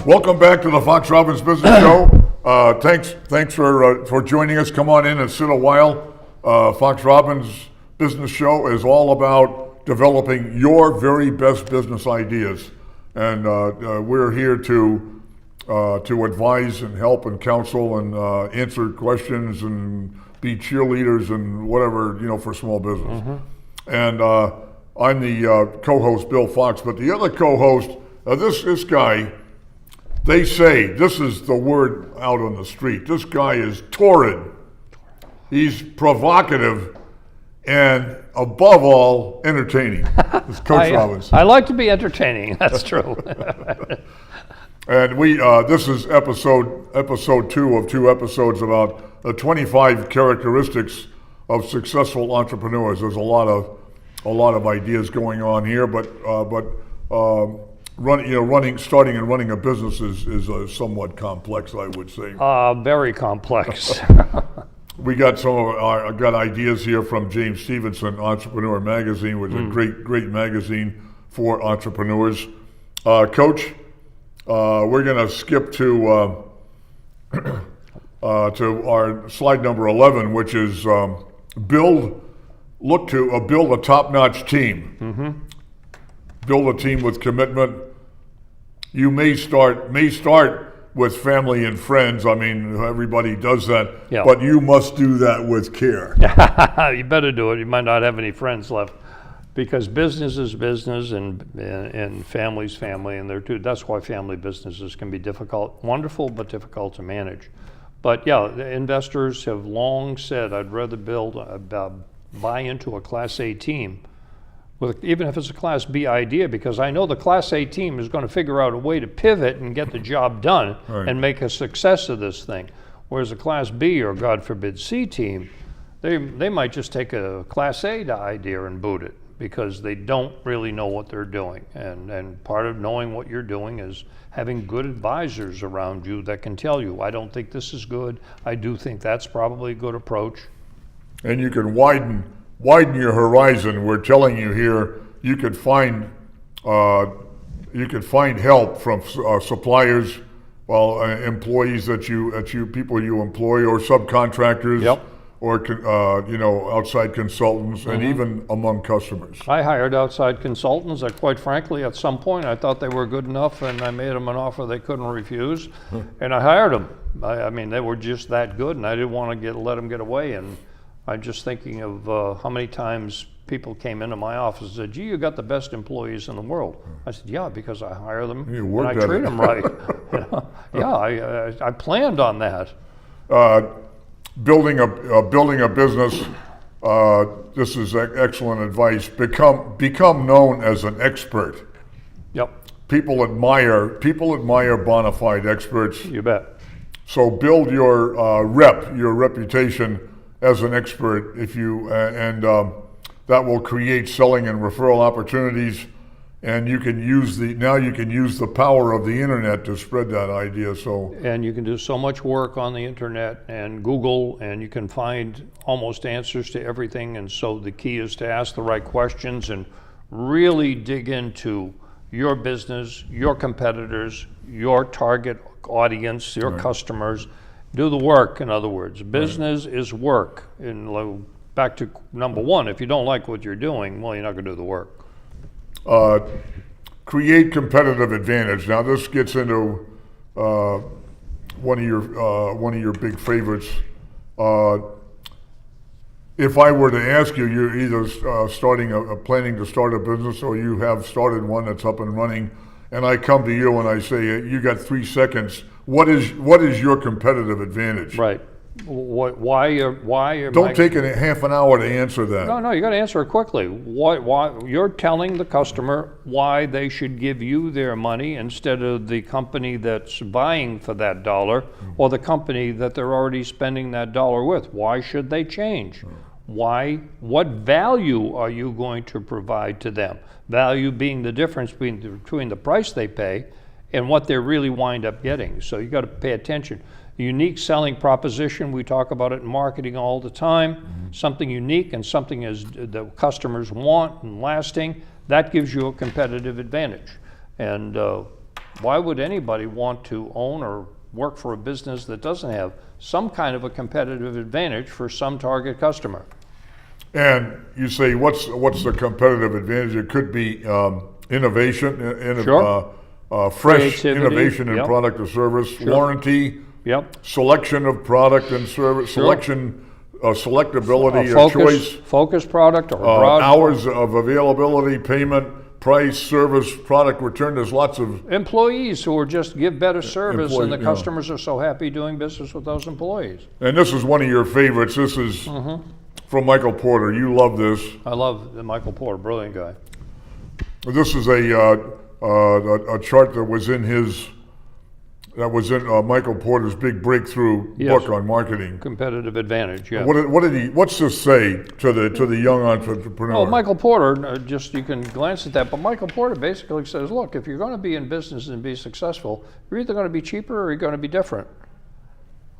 Welcome back to the Fox Robbins Business Show. Thanks for joining us. Come on in and sit a while. Fox Robbins Business Show is all about developing your very best business ideas, and we're here to advise and help and counsel and answer questions and be cheerleaders and whatever, for small business. Mm-hmm. And I'm the co-host, Bill Fox, but the other co-host, this guy. They say, this is the word out on the street, this guy is torrid. He's provocative and, above all, entertaining. It's Coach Robbins. I like to be entertaining, that's true. And this is episode 2 of 2 episodes about the 25 characteristics of successful entrepreneurs. There's a lot of ideas going on here, but starting and running a business is somewhat complex, I would say. Very complex. We got got ideas here from James Stevenson, Entrepreneur Magazine, which is a great magazine for entrepreneurs. Coach, we're going to skip to our slide number 11, which is build a top-notch team. Mm-hmm. Build a team with commitment. You may start with family and friends. I mean, everybody does that, yeah. But you must do that with care. You better do it. You might not have any friends left, because business is business and family's family, and that's why family businesses can be difficult, wonderful, but difficult to manage. But yeah, the investors have long said, I'd rather buy into a Class A team, even if it's a Class B idea, because I know the Class A team is going to figure out a way to pivot and get the job done, right, and make a success of this thing. Whereas a Class B or, God forbid, C team, they might just take a Class A idea and boot it, because they don't really know what they're doing. And part of knowing what you're doing is having good advisors around you that can tell you, I don't think this is good, I do think that's probably a good approach. And you can widen your horizon. We're telling you here, you could find help from suppliers, employees people you employ, or subcontractors, yep, or outside consultants, mm-hmm, and even among customers. I hired outside consultants that, quite frankly, at some point I thought they were good enough, and I made them an offer they couldn't refuse, and I hired them. I mean, they were just that good, and I didn't want to let them get away. And I'm just thinking of how many times people came into my office and said, gee, you got the best employees in the world. I said, yeah, because I hire them and I treat them right. Yeah, I planned on that. Building a business, this is excellent advice. Become known as an expert. Yep. People admire bona fide experts. You bet. So build your reputation as an expert, that will create selling and referral opportunities, and you can use the power of the internet to spread that idea. And you can do so much work on the internet and Google, and you can find almost answers to everything. And so the key is to ask the right questions and really dig into your business, your competitors, your target audience, your, right, customers. Do the work, in other words. Business, right, is work. And back to number 1, if you don't like what you're doing, well, you're not going to do the work. Create competitive advantage. Now, this gets into one of your big favorites. If I were to ask you, you're either planning to start a business, or you have started one that's up and running, and I come to you and I say, you got 3 seconds. What is your competitive advantage? Right. Why Don't take a half an hour to answer that. No, you got to answer it quickly. Why you're telling the customer why they should give you their money instead of the company that's buying for that dollar, or the company that they're already spending that dollar with. Why should they change? Why? What value are you going to provide to them? Value being the difference between the price they pay and what they really wind up getting. So you got to pay attention. Unique selling proposition, we talk about it in marketing all the time. Something unique and something the customers want and lasting, that gives you a competitive advantage. And Why would anybody want to own or work for a business that doesn't have some kind of a competitive advantage for some target customer? And you say, what's the competitive advantage? It could be innovation, Sure. Fresh Creativity, innovation in yep. product or service, Sure. warranty, Yep. selection of product and service, Sure. selectability, A choice, focus product or a broad hours of availability, payment, price, service, product return. There's lots of employees who are just give better service, and the Employee, yeah. customers are so happy doing business with those employees. And this is one of your favorites. This is from Michael Porter. You love this. I love the Michael Porter, brilliant guy. This is a chart that was in Michael Porter's big breakthrough Yes. book on marketing. Competitive advantage, yeah. What's this say to the young entrepreneur? Well, Michael Porter, just you can glance at that, but Michael Porter basically says, look, if you're going to be in business and be successful, you're either going to be cheaper or you're going to be different.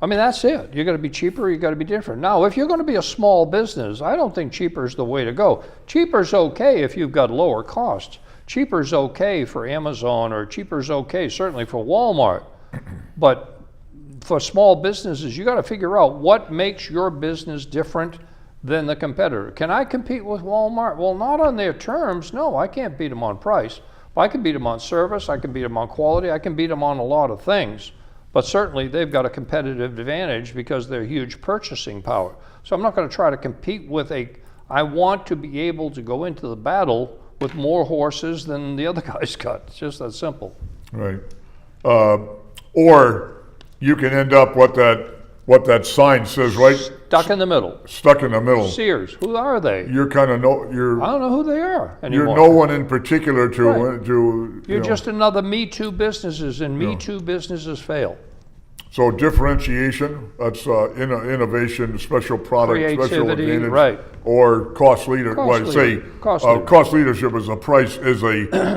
I mean, that's it. You're going to be cheaper or you're going to be different. Now, if you're going to be a small business, I don't think cheaper is the way to go. Cheaper's okay if you've got lower costs. Cheaper's okay for Amazon, or cheaper's okay certainly for Walmart. But for small businesses, you got to figure out what makes your business different than the competitor. Can I compete with Walmart? Well, not on their terms. No, I can't beat them on price. But I can beat them on service. I can beat them on quality. I can beat them on a lot of things. But certainly they've got a competitive advantage because they're huge purchasing power. So I'm not going to try to compete with I want to be able to go into the battle with more horses than the other guys got. It's just that simple. Right. Or you can end up what that sign says, right? Stuck in the middle. Stuck in the middle. Sears, who are they? You're kind of I don't know who they are anymore. You're no one in particular to Right. to. You're know. just another Me Too businesses, and Me Too businesses fail. So differentiation, that's innovation, special product, special Creativity, advantage, right. Or cost leader. Cost leader. Cost leadership is a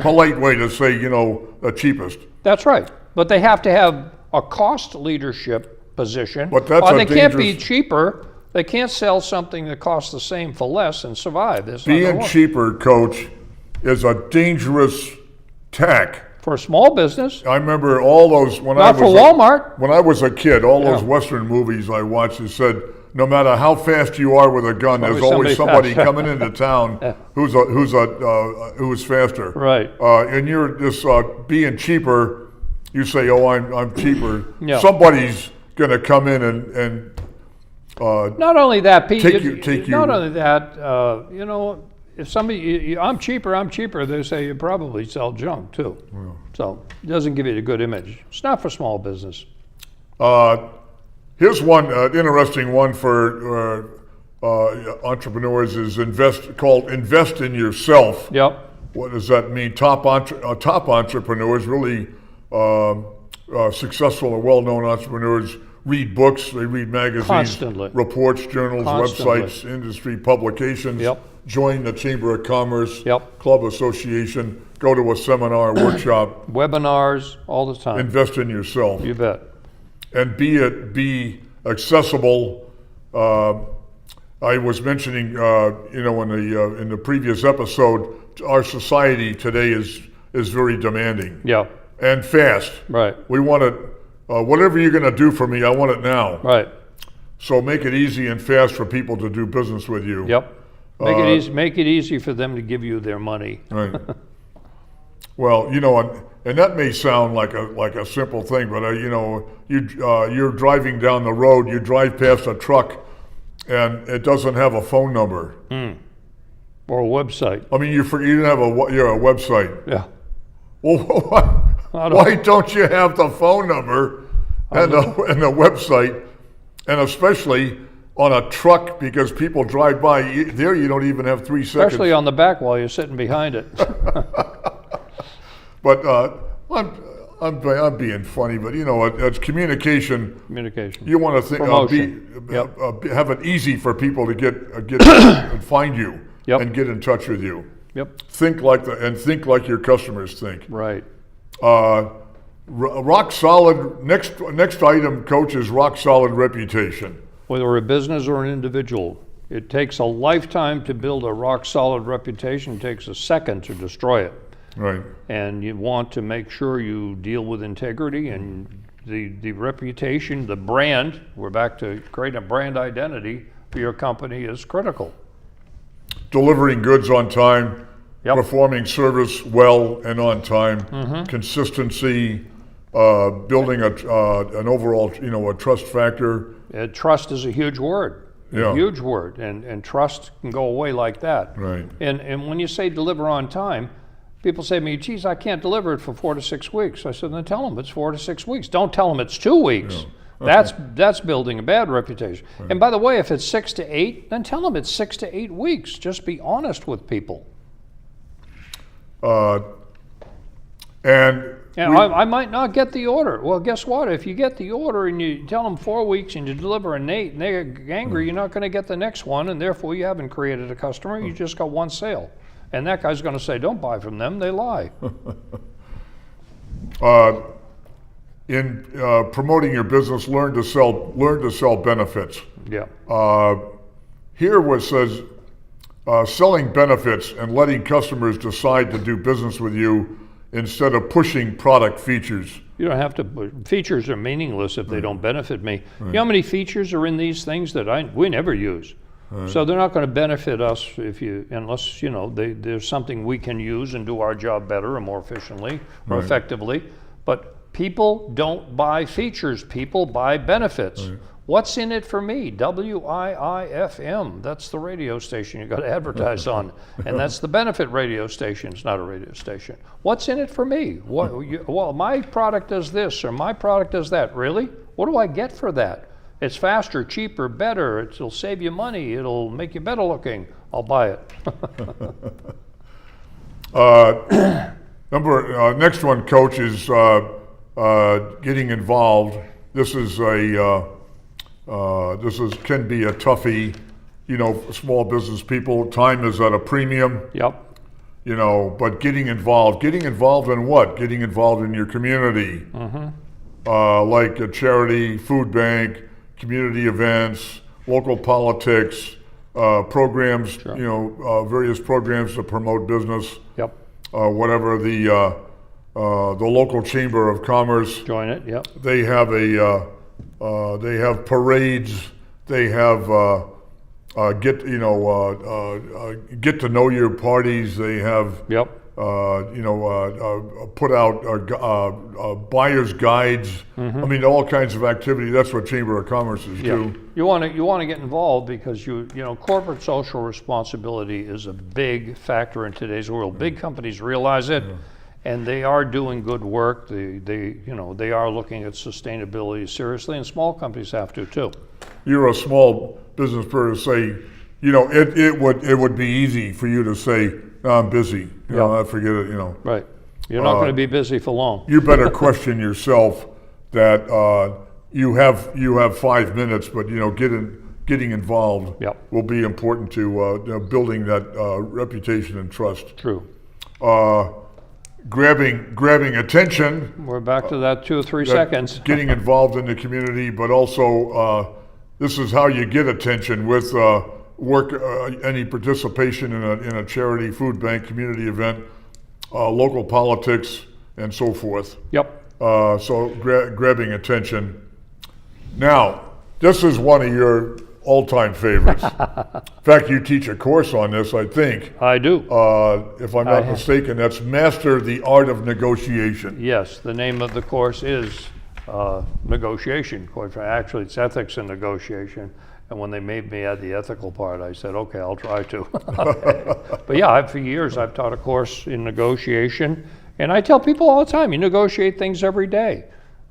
polite way to say, the cheapest. That's right. But they have to have a cost leadership position. But that's or a they can't be dangerous- cheaper. They can't sell something that costs the same for less and survive. It's not gonna Being work. cheaper, Coach, is a dangerous tack. For a small business, I remember all those when not for Walmart. When I was a kid, all those Yeah. Western movies I watched that said, no matter how fast you are with a gun, there's Always always somebody somebody coming into town who's faster. Right. And you're just being cheaper. You say, "Oh, I'm cheaper." Yeah. Somebody's going to come in and Not only that, Pete. Take you- Not only that, if somebody, I'm cheaper, they say you probably sell junk too. So it doesn't give you a good image. It's not for small business. here's one interesting one for entrepreneurs is called invest in yourself. Yep. What does that mean? Top entrepreneurs, really successful and well-known entrepreneurs, read books, they read magazines, Constantly. reports, journals, Constantly. websites, industry publications, Yep. join the Chamber of Commerce, Yep. club association, go to a seminar, workshop, Webinars all the time. invest in yourself, You bet. and be accessible. I was mentioning, in the previous episode, our society today is very demanding Yeah. and fast. Right. We want it, whatever you're going to do for me, I want it now. Right. So make it easy and fast for people to do business with you. Yep. Make it easy. Make it easy for them to give you their money. Right. Well, and that may sound like a simple thing, but you're driving down the road, you drive past a truck, and it doesn't have a phone number. Or a website. I mean, you didn't have a website. Yeah. Well, why don't you have the phone number and the website, and especially on a truck, because people drive by there, you don't even have 3 seconds. Especially on the back while you're sitting behind it. But I'm being funny, but it's communication. Communication. You want to think Promotion. have it easy for people to get and find you Yep. and get in touch with you. Yep. Think like your customers think. Right. Rock solid. Next item, Coach, is rock solid reputation. Whether a business or an individual, it takes a lifetime to build a rock solid reputation. It takes a second to destroy it. Right. And you want to make sure you deal with integrity and the reputation, the brand. We're back to creating a brand identity for your company is critical. Delivering goods on time, Yep. performing service well and on time, consistency, building an overall, a trust factor. Trust is a huge word. Yeah. A huge word, and trust can go away like that. Right. And when you say deliver on time, people say to me, geez, I can't deliver it for 4 to 6 weeks. I said, then tell them it's 4 to 6 weeks. Don't tell them it's 2 weeks. Yeah. That's building a bad reputation. Right. And by the way, if it's 6 to 8, then tell them it's 6 to 8 weeks. Just be honest with people. I might not get the order. Well, guess what? If you get the order and you tell them 4 weeks and you deliver an 8 and they get angry, you're not going to get the next one, and therefore you haven't created a customer. You just got one sale. And that guy's going to say, don't buy from them. They lie. In promoting your business, learn to sell benefits. Yeah. Here what says selling benefits and letting customers decide to do business with you instead of pushing product features. You don't have to. Features are meaningless if they don't benefit me. Right. You know how many features are in these things that we never use? Right. So they're not going to benefit us unless there's something we can use and do our job better or more efficiently or effectively. But people don't buy features. People buy benefits. Right. What's in it for me? WIIFM. That's the radio station you got to advertise on, and that's the benefit radio station. It's not a radio station. What's in it for me? Well, my product does this or my product does that. Really? What do I get for that? It's faster, cheaper, better. It'll save you money. It'll make you better looking. I'll buy it. Next one, Coach, is getting involved. This can be a toughie, small business people. Time is at a premium. Yep. But getting involved in what? Getting involved in your community, like a charity, food bank, community events, local politics, programs. Sure. Various programs to promote business. Yep. Whatever the local chamber of commerce. Join it. Yep. They have they have parades. They have get to know you parties. They have put out buyers guides. I mean, all kinds of activity. That's what Chamber of Commerce is do. You want to get involved because corporate social responsibility is a big factor in today's world. Big companies realize it. And they are doing good work. They are looking at sustainability seriously, and small companies have to too. You're a small business person. Say, it would be easy for you to say, no, I'm busy. I forget it. Right. You're not going to be busy for long. You better question yourself that you have 5 minutes, but getting involved will be important to building that reputation and trust. True. Grabbing attention. We're back to that 2 or 3 seconds. Getting involved in the community, but also this is how you get attention with any participation in a charity, food bank, community event, local politics, and so forth. Yep. So grabbing attention. Now, this is one of your all-time favorites. In fact, you teach a course on this, I think. I do. If I'm not mistaken, that's Master the Art of Negotiation. Yes, the name of the course is Negotiation. Actually, it's Ethics and Negotiation. And when they made me add the ethical part, I said, okay, I'll try to. But yeah, for years I've taught a course in negotiation. And I tell people all the time, you negotiate things every day.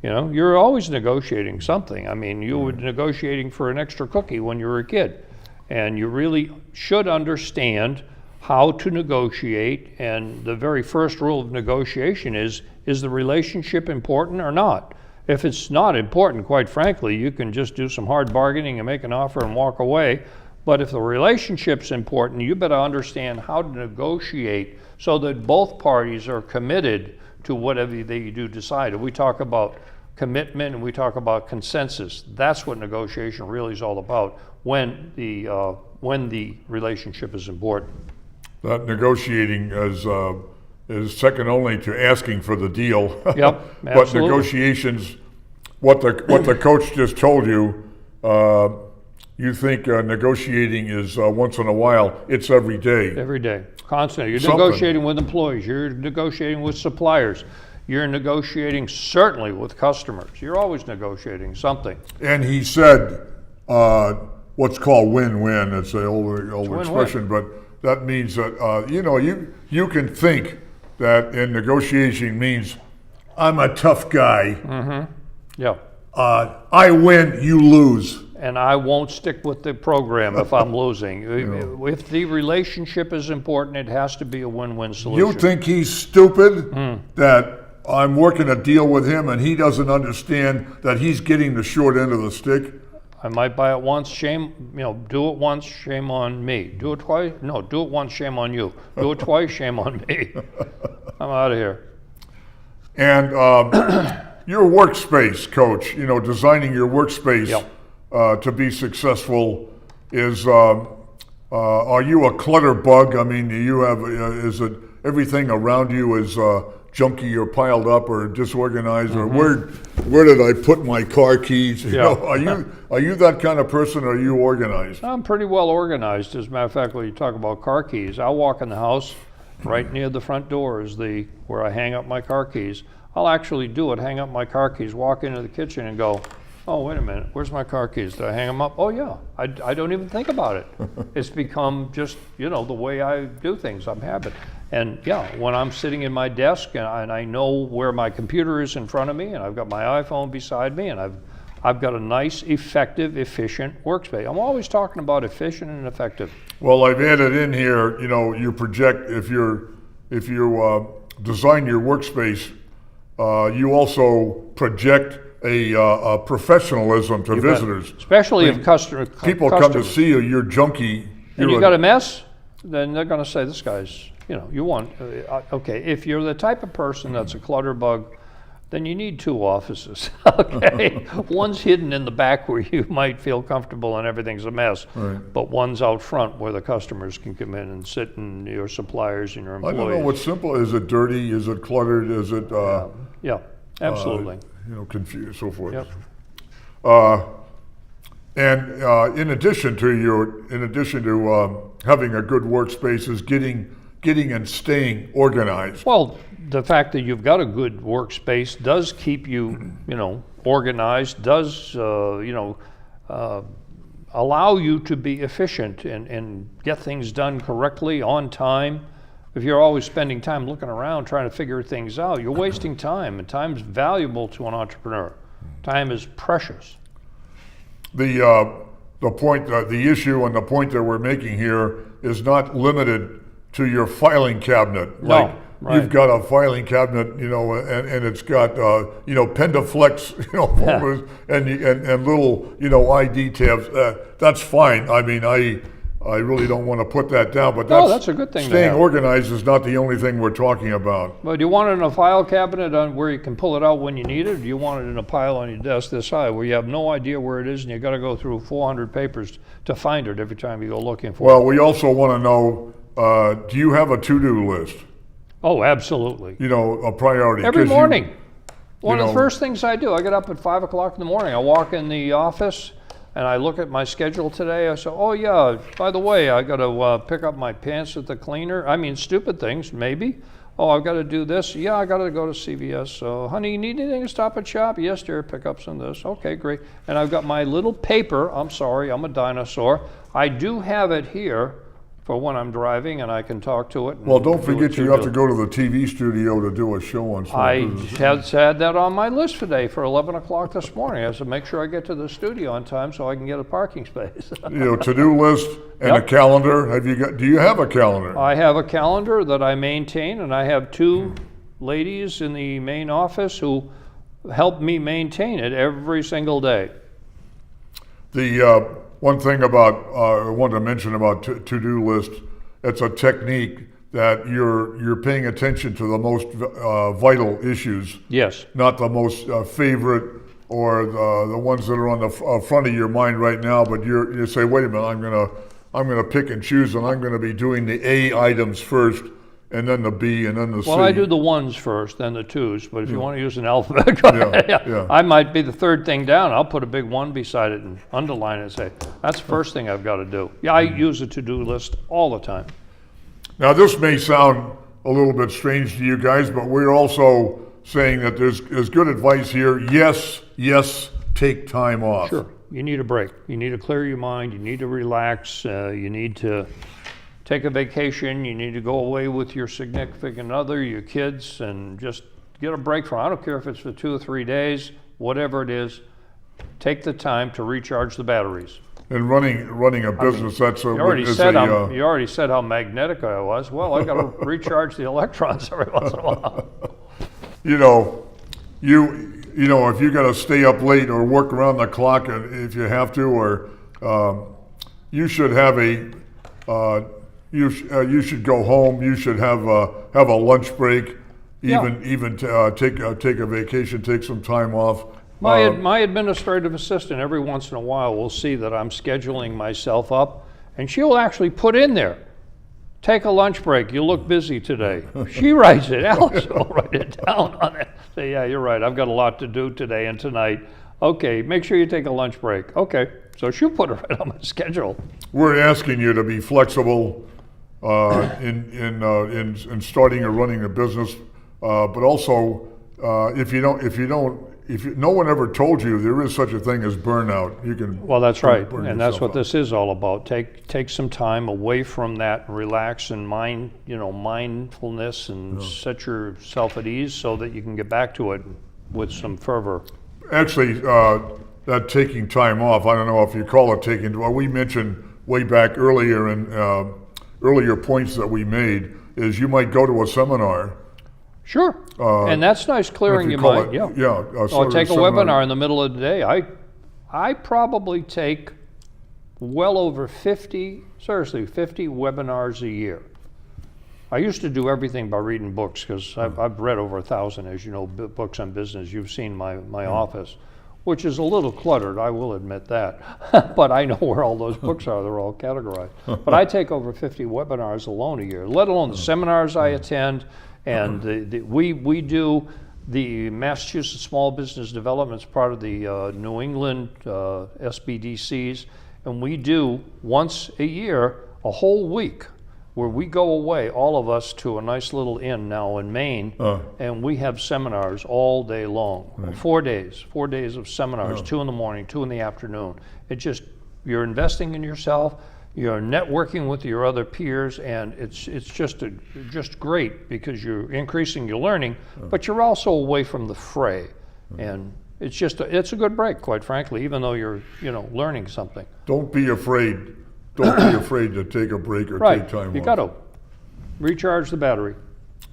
You're always negotiating something. I mean, you were negotiating for an extra cookie when you were a kid. And you really should understand how to negotiate. And the very first rule of negotiation is the relationship important or not? If it's not important, quite frankly, you can just do some hard bargaining and make an offer and walk away. But if the relationship's important, you better understand how to negotiate so that both parties are committed to whatever they do decide. If we talk about commitment and we talk about consensus, that's what negotiation really is all about when the relationship is important. That negotiating is is second only to asking for the deal. Yep, But absolutely. negotiations, what the coach just told you, you think negotiating is once in a while. It's every day. Every day, constantly. You're Something. negotiating with employees. You're negotiating with suppliers. You're negotiating certainly with customers. You're always negotiating something. And he said what's called win-win. It's an old expression, but that means that you can think that in negotiation means I'm a tough guy. Yeah. I win, you lose. And I won't stick with the program if I'm losing. If the relationship is important, it has to be a win-win solution. You think he's stupid that I'm working a deal with him and he doesn't understand that he's getting the short end of the stick? I might buy it once, shame, do it once, shame on me. Do it twice, no, do it once, shame on you. Do it twice, shame on me. I'm out of here. And your workspace, Coach, designing your workspace to be successful is, are you a clutter bug? I mean, is it everything around you is junky or piled up or disorganized, or where did I put my car keys? Are you that kind of person, or are you organized? I'm pretty well organized. As a matter of fact, when you talk about car keys, I'll walk in the house, right near the front door is where I hang up my car keys. I'll actually do it, hang up my car keys, walk into the kitchen and go, oh, wait a minute, where's my car keys? Did I hang them up? Oh yeah, I don't even think about it. It's become just, the way I do things, I'm habit. And when I'm sitting in my desk and I know where my computer is in front of me and I've got my iPhone beside me and I've got a nice, effective, efficient workspace. I'm always talking about efficient and effective. Well, I've added in here, you project, if you design your workspace, you also project a professionalism to visitors. Especially if People come to see you, you're junky. And you got a mess, then they're going to say, this guy's, you want, okay, if you're the type of person that's a clutter bug, then you need two offices, okay? One's hidden in the back where you might feel comfortable and everything's a mess, but one's out front where the customers can come in and sit, and your suppliers and your employees. I don't know what's simple. Is it dirty? Is it cluttered? Is it... yeah, absolutely. Confused, so forth. Yep. And in addition to having a good workspace is getting and staying organized. Well, the fact that you've got a good workspace does keep you, organized, does, allow you to be efficient and get things done correctly on time. If you're always spending time looking around trying to figure things out, you're wasting time, and time's valuable to an entrepreneur. Time is precious. The point, the issue, and the point that we're making here is not limited to your filing cabinet. No, right. You've got a filing cabinet, and it's got Pendaflex, folders and little ID tabs. That's fine. I mean, I really don't want to put that down, but that's a good thing to staying have. organized is not the only thing we're talking about. But do you want it in a file cabinet where you can pull it out when you need it, or do you want it in a pile on your desk this high where you have no idea where it is and you got to go through 400 papers to find it every time you go looking for it? Well, we also want to know, do you have a to-do list? Oh, absolutely. A priority. Every morning. One of the first things I do, I get up at 5 o'clock in the morning. I walk in the office and I look at my schedule today. I say, oh yeah, by the way, I got to pick up my pants at the cleaner. I mean, stupid things, maybe. Oh, I've got to do this. Yeah, I got to go to CVS. So, honey, you need anything to stop at shop? Yes, dear, pick up some of this. Okay, great. And I've got my little paper. I'm sorry, I'm a dinosaur. I do have it here for when I'm driving and I can talk to it. Well, don't forget you have to go to the TV studio to do a show on Small I Business. had that on my list today for 11 o'clock this morning. I have to make sure I get to the studio on time so I can get a parking space. To-do list and a calendar. Do you have a calendar? I have a calendar that I maintain, and I have two ladies in the main office who help me maintain it every single day. The one thing I wanted to mention about to-do list, it's a technique that you're paying attention to the most vital issues. Yes. Not the most favorite or the ones that are on the front of your mind right now, but you say, wait a minute, I'm gonna pick and choose, and I'm gonna be doing the A items first, and then the B, and then the C. Well, I do the ones first, then the twos, but if you want to use an alphabet, go ahead. yeah. I might be the third thing down. I'll put a big one beside it and underline it and say, that's the first thing I've got to do. Yeah, I use a to-do list all the time. Now, this may sound a little bit strange to you guys, but we're also saying that there's good advice here. Yes, take time off. Sure. You need a break. You need to clear your mind. You need to relax. You need to take a vacation. You need to go away with your significant other, your kids, and just get a break from. I don't care if it's for 2 or 3 days, whatever it is. Take the time to recharge the batteries. And running a business, that's a... You already said how magnetic I was. Well, I got to recharge the electrons every once in a while. You know, if you got to stay up late or work around the clock, if you have to, or you should have you should go home. You should have a lunch break. Even take a vacation, take some time off. My administrative assistant every once in a while will see that I'm scheduling myself up, and she'll actually put in there, take a lunch break. You look busy today. She writes it. Alice will write it down on it. Say, yeah, you're right. I've got a lot to do today and tonight. Okay, make sure you take a lunch break. Okay, so she'll put it right on my schedule. We're asking you to be flexible in starting or running a business, but also if no one ever told you there is such a thing as burnout, you can. Well, that's right, and that's what this is all about. Take some time away from that, and relax, and mindfulness, and set yourself at ease so that you can get back to it with some fervor. Actually, that taking time off, I don't know if you call it taking. Well, we mentioned way back earlier in earlier points that we made is you might go to a seminar. Sure, and that's nice clearing your mind. Or take a webinar in the middle of the day. I probably take well over 50 webinars a year. I used to do everything by reading books because I've read over 1,000, as you know, books on business. You've seen my office, which is a little cluttered, I will admit that. But I know where all those books are. They're all categorized. But I take over 50 webinars alone a year, let alone the seminars I attend. And we do the Massachusetts Small Business Development, it's part of the New England SBDCs, and we do once a year a whole week where we go away, all of us, to a nice little inn now in Maine, and we have seminars all day long. Right. 4 days of seminars, 2 in the morning, 2 in the afternoon. You're investing in yourself. You're networking with your other peers, and it's just great because you're increasing your learning, but you're also away from the fray, and it's a good break, quite frankly, even though you're learning something. Don't be afraid. Don't be afraid to take a break or take time off. You got to recharge the battery.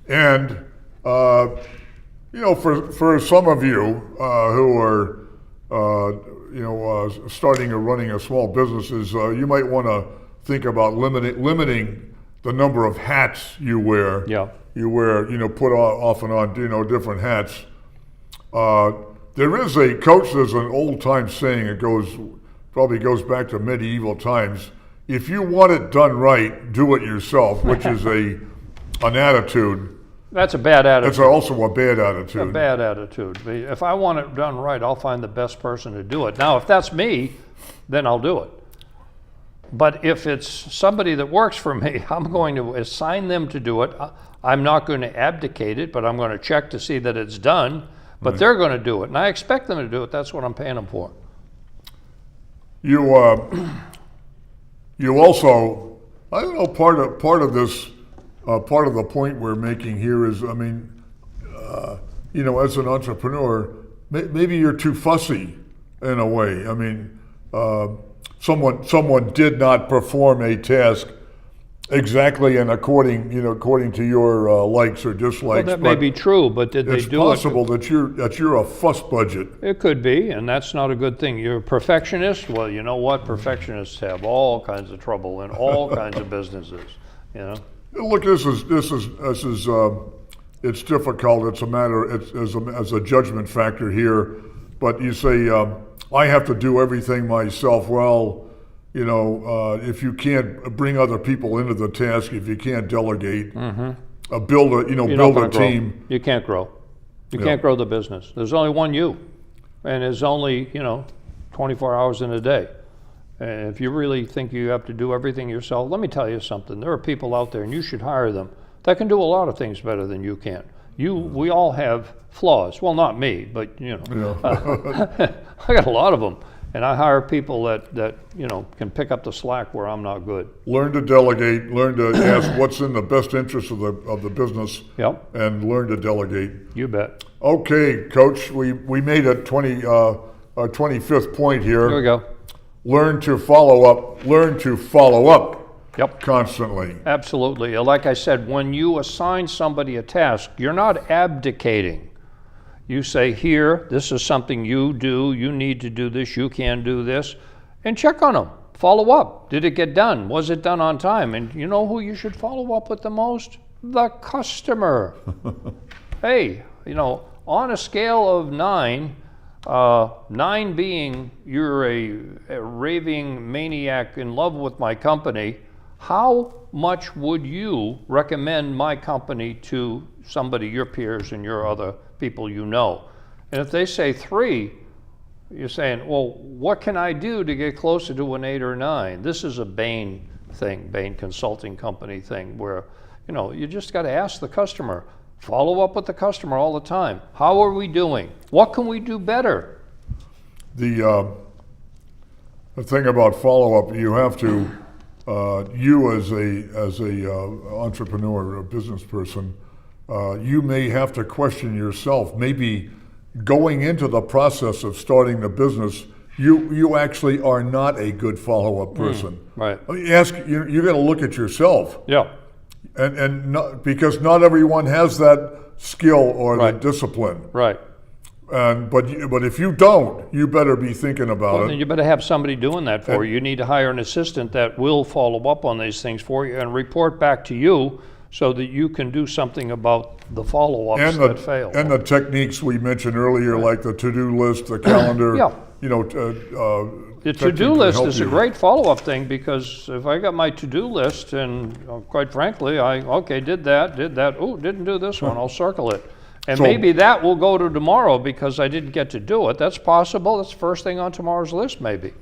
And for some of you who are starting or running a small business, you might want to think about limiting the number of hats you wear. Yeah. You wear, put off and on, different hats. There is there's an old time saying, probably goes back to medieval times. If you want it done right, do it yourself, which is an attitude. That's a bad attitude. It's also a bad attitude. A bad attitude. If I want it done right, I'll find the best person to do it. Now, if that's me, then I'll do it. But if it's somebody that works for me, I'm going to assign them to do it. I'm not going to abdicate it, but I'm going to check to see that it's done. But they're going to do it, and I expect them to do it. That's what I'm paying them for. You also, I don't know, part of this, part of the point we're making here is, as an entrepreneur, maybe you're too fussy in a way. Someone did not perform a task exactly and according to your likes or dislikes. Well, that may be true, but did they do it? It's possible that you're a fuss budget. It could be, and that's not a good thing. You're a perfectionist. Well, you know what? Perfectionists have all kinds of trouble in all kinds of businesses. Look, this is it's difficult. It's a matter. As a judgment factor here. But you say I have to do everything myself. Well, if you can't bring other people into the task, if you can't delegate, build a You're not build gonna a grow. team. You can't grow. You Yeah. can't grow the business. There's only one you, and there's only 24 hours in a day. And if you really think you have to do everything yourself, let me tell you something. There are people out there, and you should hire them, that can do a lot of things better than you can. We all have flaws. Well, not me, but I got a lot of them, and I hire people that can pick up the slack where I'm not good. Learn to delegate. Learn to ask what's in the best interest of the business. Yep. And learn to delegate. You bet. Okay, Coach, we made it our 25th point here. Here we go. Learn to follow up. Learn to follow up. Yep. Constantly. Absolutely. Like I said, when you assign somebody a task, you're not abdicating. You say, here, this is something you do, you need to do this, you can do this, and check on them. Follow up. Did it get done? Was it done on time? And you know who you should follow up with the most? The customer. Hey, on a scale of 9, 9 being you're a raving maniac in love with my company, how much would you recommend my company to somebody, your peers and your other people you know? And if they say 3, you're saying, well, what can I do to get closer to an 8 or 9? This is a Bain thing, Bain Consulting Company thing, where you just got to ask the customer. Follow up with the customer all the time. How are we doing? What can we do better? The thing about follow up, you have to. You as a entrepreneur, a business person, you may have to question yourself. Maybe going into the process of starting the business, you actually are not a good follow-up person. Right. You got to look at yourself. Yeah. And because not everyone has that skill or the discipline. Right. But if you don't, you better be thinking about Well, it. then you better have somebody doing that for you. You need to hire an assistant that will follow up on these things for you and report back to you so that you can do something about the follow-ups that fail. And the techniques we mentioned earlier, like the to-do list, the calendar. Yeah. The to-do techniques list help is a you. great follow-up thing, because if I got my to-do list and quite frankly, did that, oh, didn't do this one, I'll circle it. And So- maybe that will go to tomorrow because I didn't get to do it. That's possible. That's the first thing on tomorrow's list, maybe.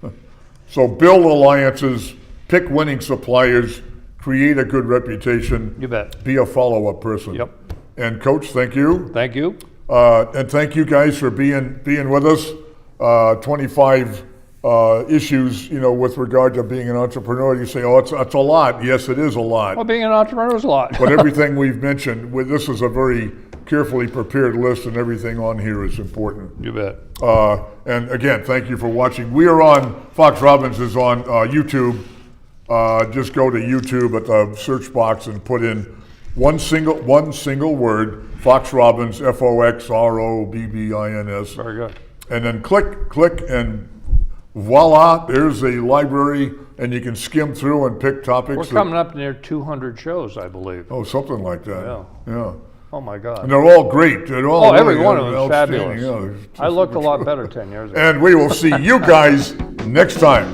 So build alliances, pick winning suppliers, create a good reputation. You bet. Be a follow-up person. Yep. And Coach, thank you. Thank you. And thank you guys for being with us. 25 issues, with regard to being an entrepreneur. You say, oh, it's a lot. Yes, it is a lot. Well, being an entrepreneur is a lot. But everything we've mentioned, this is a very carefully prepared list, and everything on here is important. You bet. And again, thank you for watching. We are on, Fox Robbins is on YouTube. Just go to YouTube at the search box and put in one single word, Fox Robbins, FOXROBBINS. Very good. And then click, and voila, there's a library, and you can skim through and pick topics. We're coming up near 200 shows, I believe. Oh, something like that. Yeah. Oh my God. And they're all great. They're all Every really one of them is outstanding. fabulous. Yeah, I looked a lot better 10 years ago. and we will see you guys next time.